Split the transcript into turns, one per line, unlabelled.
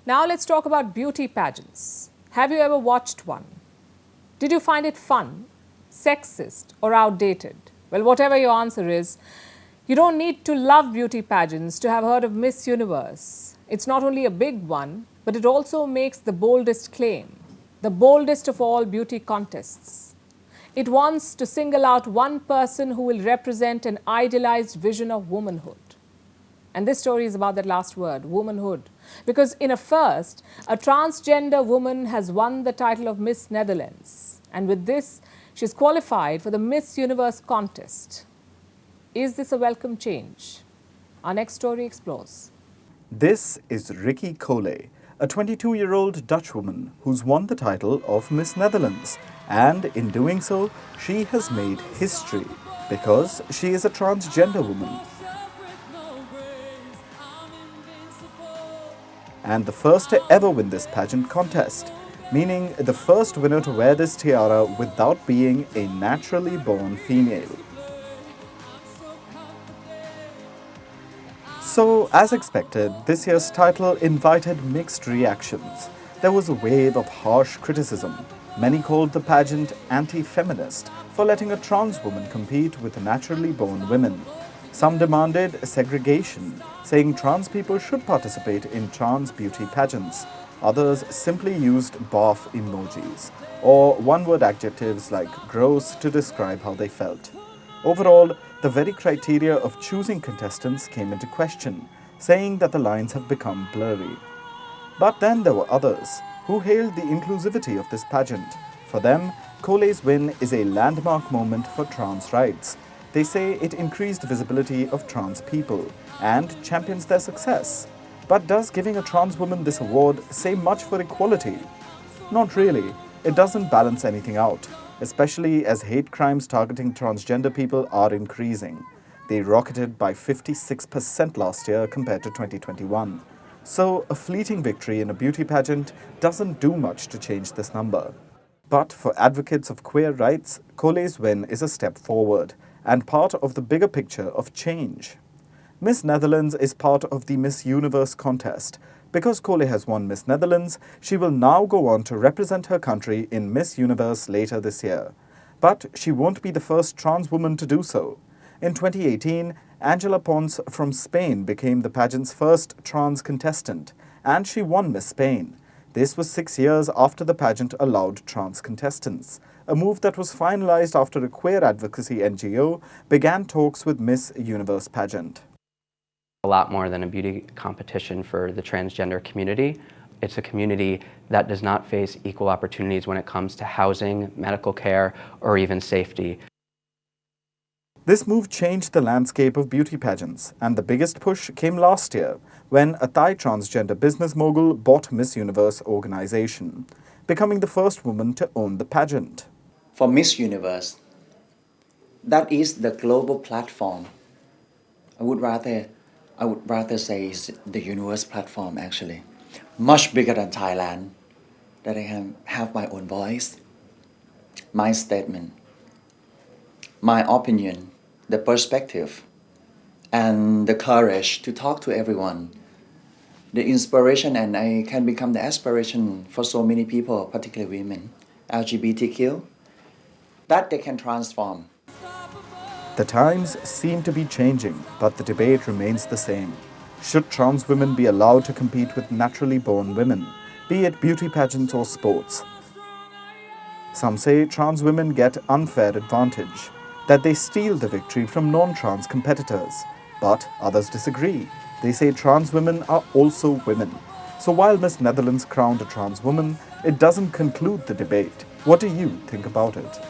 Now let's talk about beauty pageants. Have you ever watched one? Did you find it fun, sexist, or outdated? Well, whatever your answer is, you don't need to love beauty pageants to have heard of Miss Universe. It's not only a big one, but it also makes the boldest claim, the boldest of all beauty contests. It wants to single out one person who will represent an idealized vision of womanhood. And this story is about that last word, womanhood. Because in a first, a transgender woman has won the title of Miss Netherlands. And with this, she's qualified for the Miss Universe contest. Is this a welcome change? Our next story explores.
This is Ricky Cole, a 22-year-old Dutch woman who's won the title of Miss Netherlands. And in doing so, she has made history because she is a transgender woman. And the first to ever win this pageant contest, meaning the first winner to wear this tiara without being a naturally born female. So, as expected, this year's title invited mixed reactions. There was a wave of harsh criticism. Many called the pageant anti-feminist for letting a trans woman compete with naturally born women. Some demanded segregation, saying trans people should participate in trans beauty pageants. Others simply used barf emojis or one-word adjectives like gross to describe how they felt. Overall, the very criteria of choosing contestants came into question, saying that the lines have become blurry. But then there were others who hailed the inclusivity of this pageant. For them, Cole's win is a landmark moment for trans rights. They say it increased visibility of trans people and champions their success. But does giving a trans woman this award say much for equality? Not really. It doesn't balance anything out, especially as hate crimes targeting transgender people are increasing. They rocketed by 56% last year compared to 2021. So a fleeting victory in a beauty pageant doesn't do much to change this number. But for advocates of queer rights, Cole's win is a step forward and part of the bigger picture of change. Miss Netherlands is part of the Miss Universe contest. Because Cole has won Miss Netherlands, she will now go on to represent her country in Miss Universe later this year. But she won't be the first trans woman to do so. In 2018, Angela Pons from Spain became the pageant's first trans contestant, and she won Miss Spain. This was 6 years after the pageant allowed trans contestants, a move that was finalized after a queer advocacy NGO began talks with Miss Universe pageant.
A lot more than a beauty competition for the transgender community. It's a community that does not face equal opportunities when it comes to housing, medical care, or even safety.
This move changed the landscape of beauty pageants, and the biggest push came last year when a Thai transgender business mogul bought Miss Universe organization, becoming the first woman to own the pageant.
For Miss Universe, that is the global platform. I would rather say it's the universe platform actually. Much bigger than Thailand, that I can have my own voice, my statement, my opinion, the perspective, and the courage to talk to everyone. The inspiration, and I can become the aspiration for so many people, particularly women, LGBTQ, that they can transform.
The times seem to be changing, but the debate remains the same. Should trans women be allowed to compete with naturally born women, be it beauty pageants or sports? Some say trans women get unfair advantage, that they steal the victory from non-trans competitors. But others disagree. They say trans women are also women. So while Miss Netherlands crowned a trans woman, it doesn't conclude the debate. What do you think about it?